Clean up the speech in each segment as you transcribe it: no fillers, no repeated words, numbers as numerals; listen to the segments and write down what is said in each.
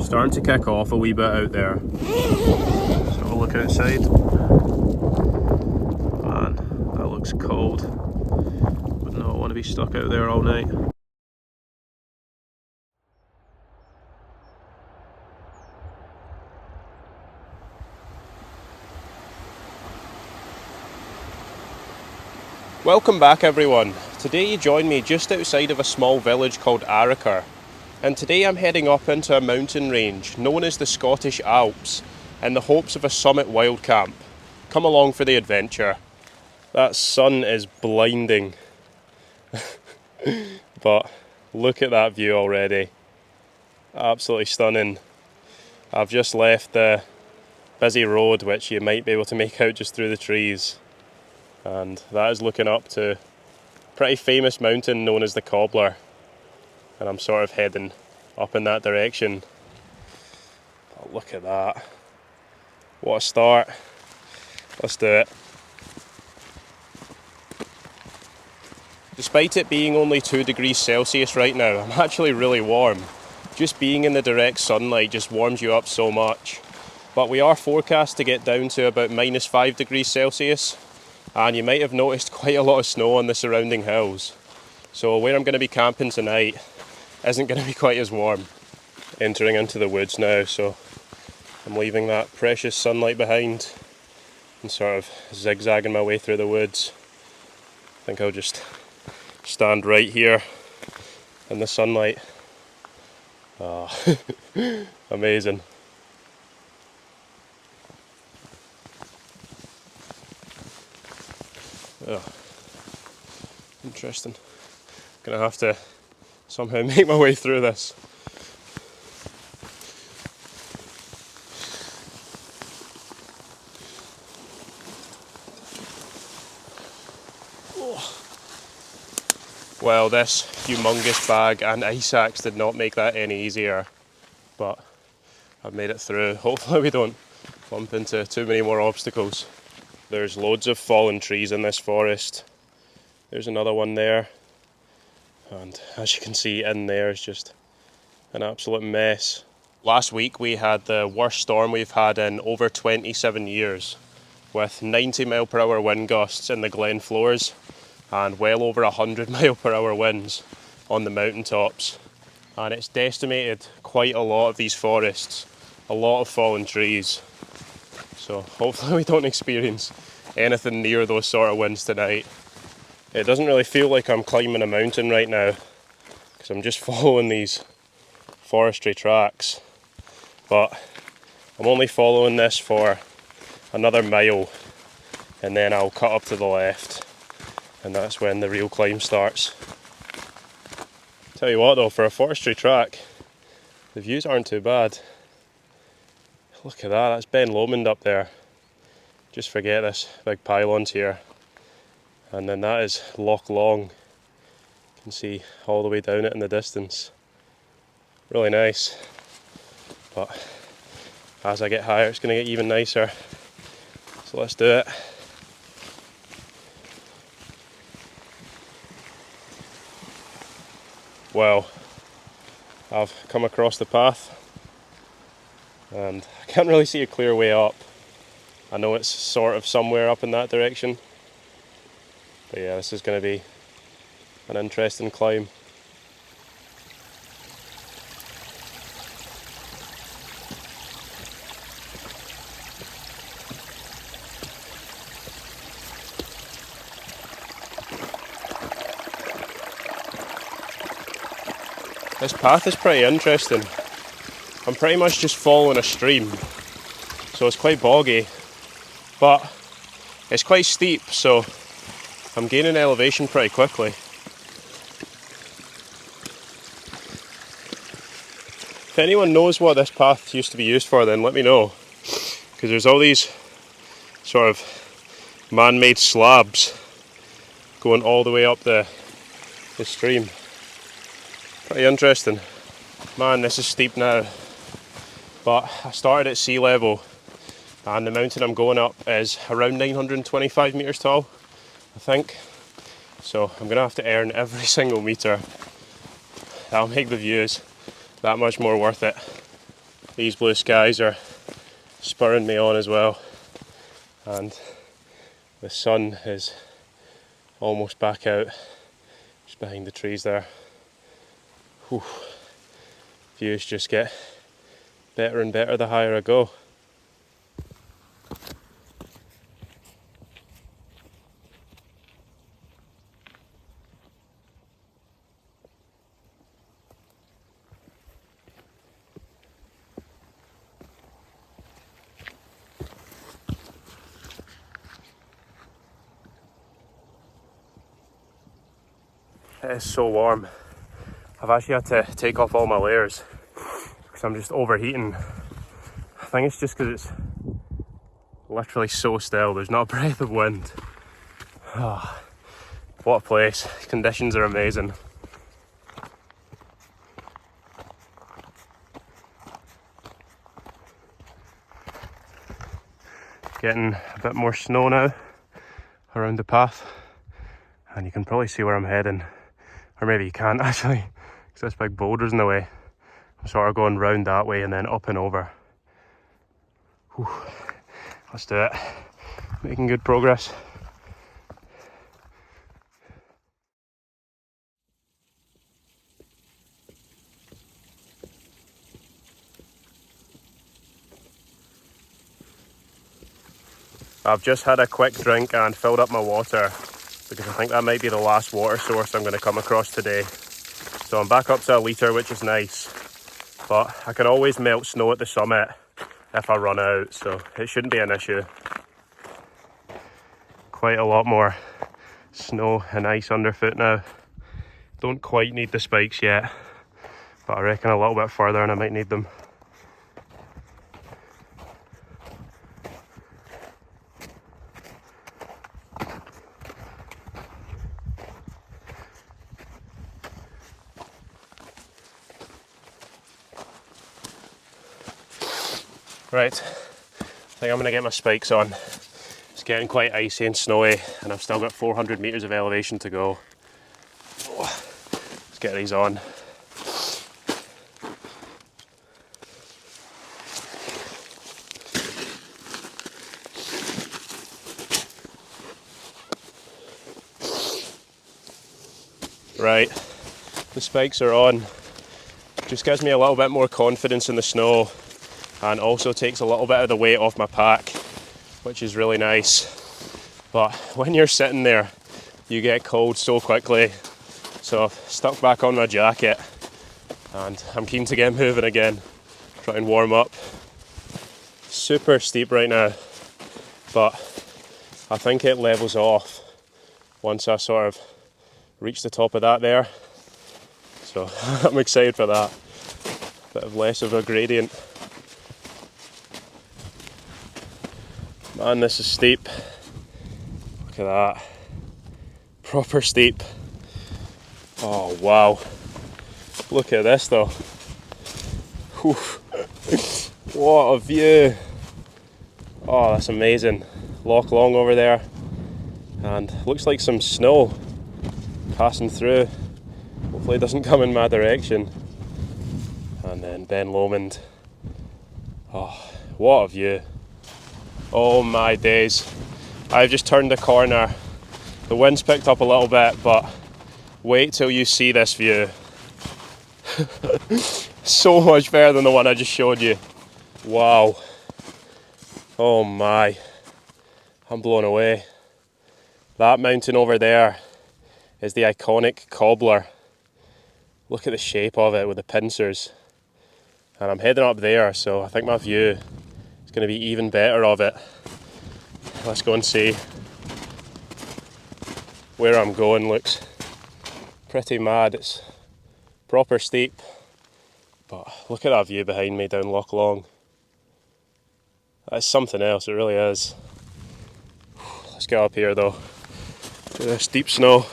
Starting to kick off a wee bit out there. So we'll look outside. Man, that looks cold. Would not want to be stuck out there all night. Welcome back everyone. Today you join me just outside of a small village called Arrochar. And today I'm heading up into a mountain range known as the Scottish Alps in the hopes of a summit wild camp. Come along for the adventure. That sun is blinding. But look at that view already. Absolutely stunning. I've just left the busy road which you might be able to make out just through the trees. And that is looking up to a pretty famous mountain known as the Cobbler. And I'm sort of heading up in that direction. Oh, look at that. What a start. Let's do it. Despite it being only 2 degrees Celsius right now, I'm actually really warm. Just being in the direct sunlight just warms you up so much. But we are forecast to get down to about -5 degrees Celsius. And you might have noticed quite a lot of snow on the surrounding hills. So where I'm going to be camping tonight isn't going to be quite as warm. Entering into the woods now, so I'm leaving that precious sunlight behind and sort of zigzagging my way through the woods. I think I'll just stand right here in the sunlight. Oh, amazing. Oh, interesting. Gonna have to somehow make my way through this. Oh. Well, this humongous bag and ice axe did not make that any easier, but I've made it through. Hopefully we don't bump into too many more obstacles. There's loads of fallen trees in this forest. There's another one there. And as you can see, in there is just an absolute mess. Last week we had the worst storm we've had in over 27 years, with 90 mile per hour wind gusts in the glen floors and well over 100 mile per hour winds on the mountaintops. And it's decimated quite a lot of these forests, a lot of fallen trees. So hopefully we don't experience anything near those sort of winds tonight. It doesn't really feel like I'm climbing a mountain right now, because I'm just following these forestry tracks. But I'm only following this for another mile, and then I'll cut up to the left, and that's when the real climb starts. Tell you what though, for a forestry track, the views aren't too bad. Look at that, that's Ben Lomond up there. Just forget this big pylons here. And then that is Loch Long. You can see all the way down it in the distance. Really nice. But as I get higher, it's going to get even nicer. So let's do it. Well, I've come across the path and I can't really see a clear way up. I know it's sort of somewhere up in that direction. But yeah, this is going to be an interesting climb. This path is pretty interesting. I'm pretty much just following a stream, so it's quite boggy, but it's quite steep, so I'm gaining elevation pretty quickly. If anyone knows what this path used to be used for, then let me know, because there's all these sort of man-made slabs going all the way up the stream. Pretty interesting. Man, this is steep now, but I started at sea level and the mountain I'm going up is around 925 metres tall, I think. So I'm going to have to earn every single metre. That'll make the views that much more worth it. these blue skies are spurring me on as well, and the sun is almost back out just behind the trees there. Whew. Views just get better and better the higher I go. It is so warm. I've actually had to take off all my layers because I'm just overheating. I think it's just because it's literally so still. There's not a breath of wind. Oh, what a place. Conditions are amazing. Getting a bit more snow now around the path, and you can probably see where I'm heading. Or maybe you can't actually, because there's big boulders in the way. I'm sort of going round that way and then up and over. Whew. Let's do it. Making good progress. I've just had a quick drink and filled up my water because I think that might be the last water source I'm going to come across today. So I'm back up to a litre, which is nice, but I can always melt snow at the summit if I run out, so it shouldn't be an issue. Quite a lot more snow and ice underfoot now. Don't quite need the spikes yet, but I reckon a little bit further and I might need them. Right, I think I'm going to get my spikes on. It's getting quite icy and snowy, and I've still got 400 metres of elevation to go. Let's get these on. Right, the spikes are on. Just gives me a little bit more confidence in the snow, and also takes a little bit of the weight off my pack, which is really nice. But when you're sitting there, you get cold so quickly. So I've stuck back on my jacket and I'm keen to get moving again, try and warm up. Super steep right now, but I think it levels off once I sort of reach the top of that there. So I'm excited for that. Bit of less of a gradient. Man, this is steep. Look at that. Proper steep. Oh wow. Look at this though. Whew. What a view. Oh, that's amazing. Loch Long over there. And looks like some snow passing through. Hopefully it doesn't come in my direction. And then Ben Lomond. Oh, what a view. Oh my days. I've just turned the corner. The wind's picked up a little bit, but wait till you see this view. So much better than the one I just showed you. Wow. Oh my. I'm blown away. That mountain over there is the iconic Cobbler. Look at the shape of it with the pincers. And I'm heading up there, so I think my view is going to be even better of it. Let's go and see. Where I'm going looks pretty mad. It's proper steep, but look at that view behind me down Loch Long. That's something else, it really is. Let's get up here though to this deep snow.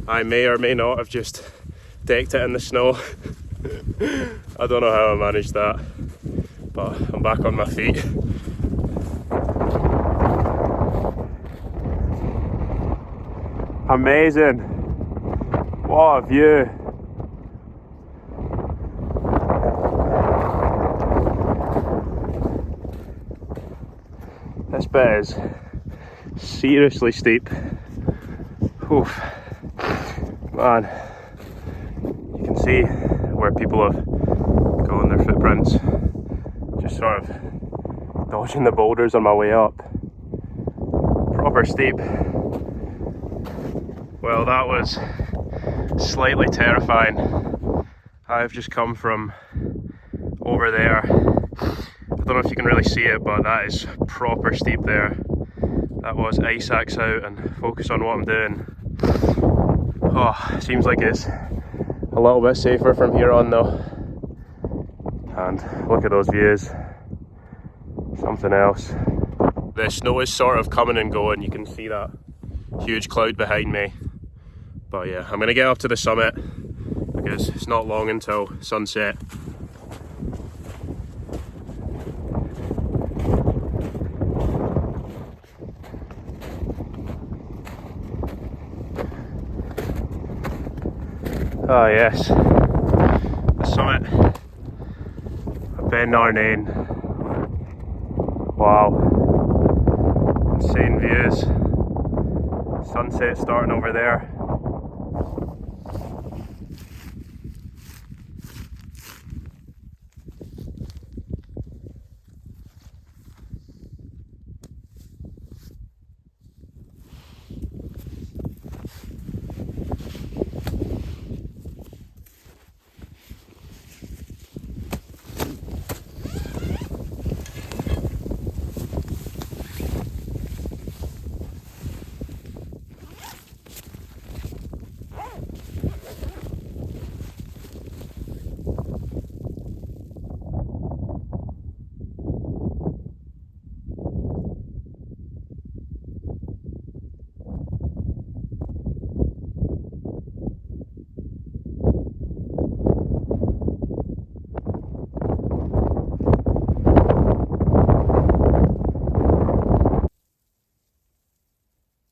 I may or may not have just decked it in the snow. I don't know how I managed that, but I'm back on my feet. Amazing! What a view! This bit is seriously steep. Oof. Man, you can see where people have gone, their footprints. Just sort of dodging the boulders on my way up. Proper steep. Well, that was slightly terrifying. I've just come from over there. I don't know if you can really see it, but that is proper steep there. That was ice axe out and focus on what I'm doing. Oh, seems like it's a little bit safer from here on though. And look at those views. Something else. The snow is sort of coming and going. You can see that huge cloud behind me. But yeah, I'm gonna get up to the summit because it's not long until sunset. Ah yes, the summit of Ben Narnain. Wow, insane views. Sunset starting over there.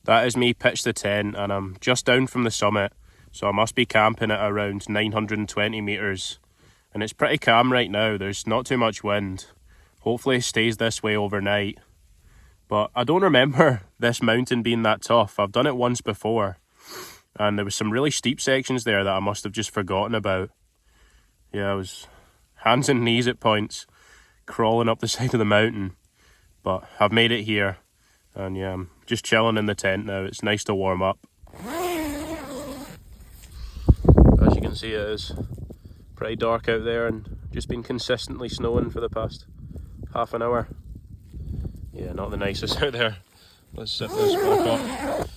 That is me pitched the tent and I'm just down from the summit, so I must be camping at around 920 metres. And it's pretty calm right now, there's not too much wind. Hopefully it stays this way overnight. But I don't remember this mountain being that tough. I've done it once before and there was some really steep sections there that I must have just forgotten about. Yeah, I was hands and knees at points crawling up the side of the mountain. But I've made it here. And yeah, I'm just chilling in the tent now. It's nice to warm up. As you can see, it is pretty dark out there and just been consistently snowing for the past half an hour. Yeah, not the nicest out there. Let's set this back up.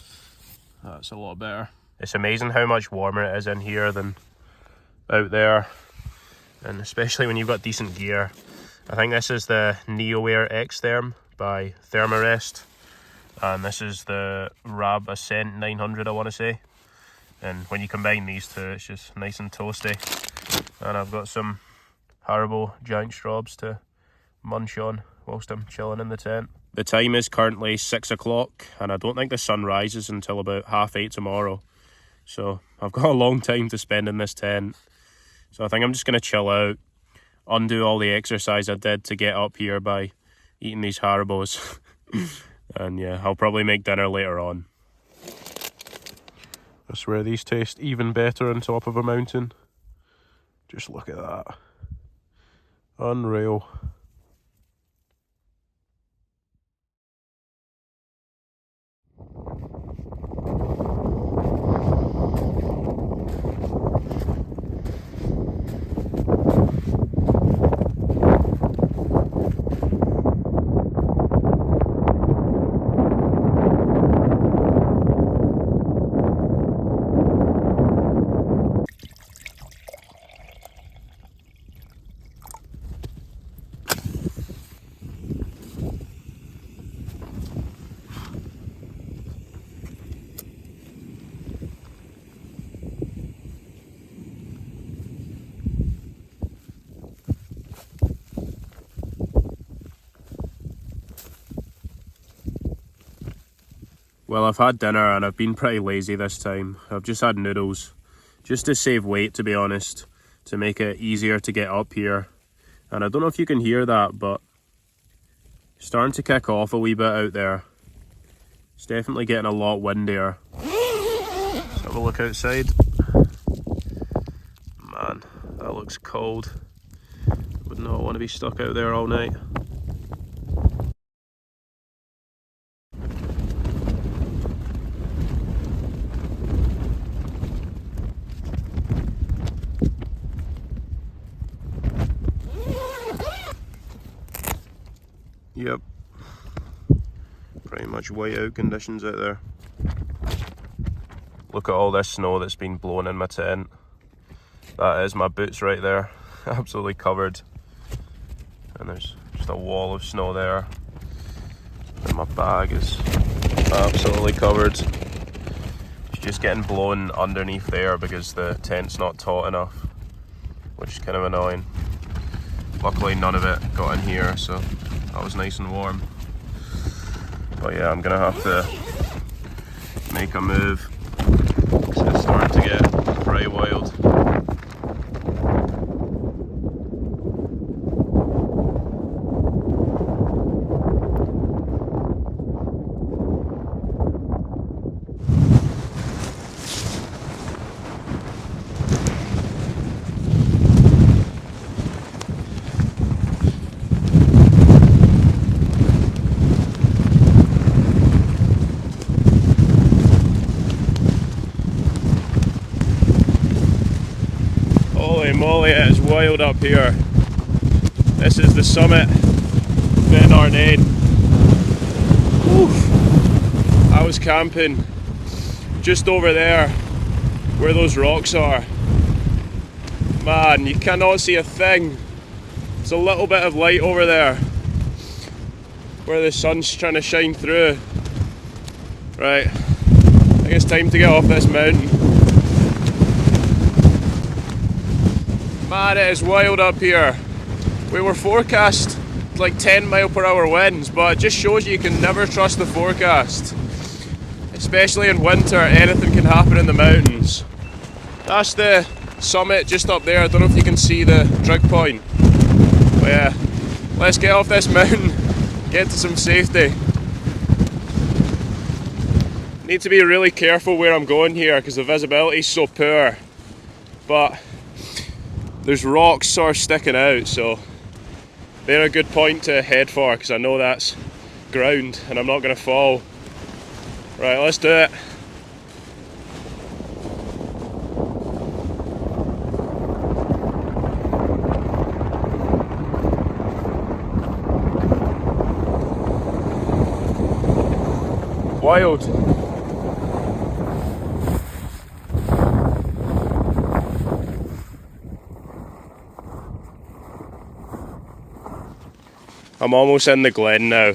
That's a lot better. It's amazing how much warmer it is in here than out there. And especially when you've got decent gear. I think this is the NeoAir X-Therm by Thermarest. And this is the Rab Ascent 900, I want to say. And when you combine these two, it's just nice and toasty. And I've got some Haribo giant straws to munch on whilst I'm chilling in the tent. The time is currently 6 o'clock, and I don't think the sun rises until about 8:30 tomorrow. So I've got a long time to spend in this tent. So I think I'm just going to chill out, undo all the exercise I did to get up here by eating these Haribos. And yeah, I'll probably make dinner later on. I swear these taste even better on top of a mountain. Just look at that. Unreal. Well, I've had dinner and I've been pretty lazy this time. I've just had noodles, just to save weight, to be honest, to make it easier to get up here. And I don't know if you can hear that, but it's starting to kick off a wee bit out there. It's definitely getting a lot windier. Let's have a look outside. Man, that looks cold. Would not want to be stuck out there all night. Yep, pretty much whiteout conditions out there. Look at all this snow that's been blown in my tent. That is my boots right there, absolutely covered. And there's just a wall of snow there. And my bag is absolutely covered. It's just getting blown underneath there because the tent's not taut enough, which is kind of annoying. Luckily none of it got in here, so that was nice and warm. But yeah, I'm gonna have to make a move because it's starting to get pretty wild. Holy moly, it is wild up here. This is the summit, Ben Arnain. Oof. I was camping just over there where those rocks are. Man, you cannot see a thing. There's a little bit of light over there where the sun's trying to shine through. Right, I think it's time to get off this mountain. Man, it is wild up here. We were forecast like 10 mph winds, but it just shows you can never trust the forecast. Especially in winter, anything can happen in the mountains. That's the summit just up there. I don't know if you can see the trig point. But yeah, let's get off this mountain, get to some safety. Need to be really careful where I'm going here because the visibility is so poor. But there's rocks sort of sticking out, so they're a good point to head for because I know that's ground and I'm not going to fall. Right, let's do it. Wild. I'm almost in the glen now.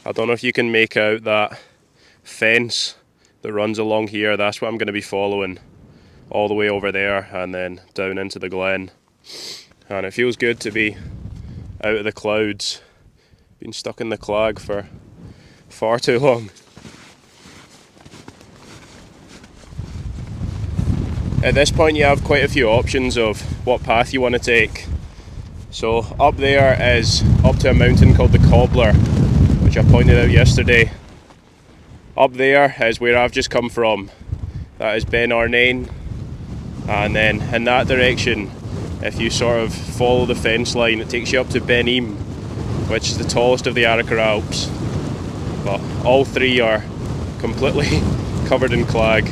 I don't know if you can make out that fence that runs along here. That's what I'm going to be following all the way over there and then down into the glen. And it feels good to be out of the clouds. Been stuck in the clag for far too long. At this point you have quite a few options of what path you want to take. So up there is up to a mountain called the Cobbler, which I pointed out yesterday. Up there is where I've just come from. That is Ben Arnain. And then in that direction, if you sort of follow the fence line, it takes you up to Ben Im, which is the tallest of the Scottish Alps. But all three are completely covered in clag.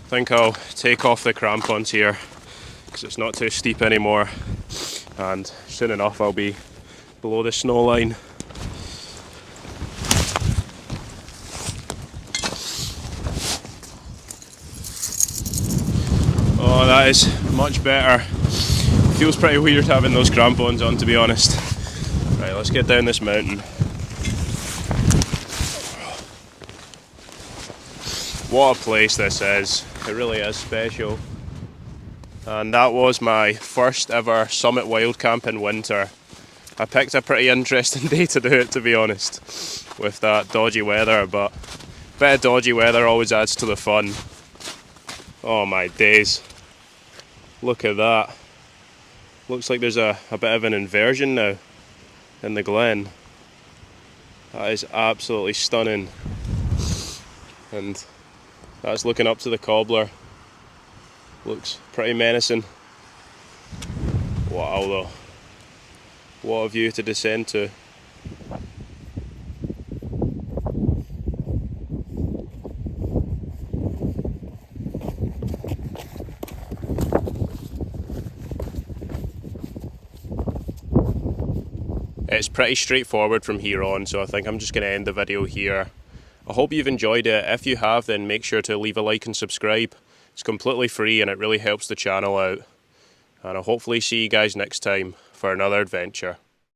I think I'll take off the crampons here because it's not too steep anymore, and soon enough I'll be below the snow line. Oh, that is much better. Feels pretty weird having those crampons on, to be honest. Right, let's get down this mountain. What a place this is. It really is special. And that was my first ever summit wild camp in winter. I picked a pretty interesting day to do it, to be honest, with that dodgy weather, but a bit of dodgy weather always adds to the fun. Oh my days. Look at that. Looks like there's a bit of an inversion now in the glen. That is absolutely stunning. And that's looking up to the cobbler. Looks pretty menacing. Wow though. What a view to descend to. It's pretty straightforward from here on, so I think I'm just going to end the video here. I hope you've enjoyed it. If you have, then make sure to leave a like and subscribe. It's completely free and it really helps the channel out. And I'll hopefully see you guys next time for another adventure.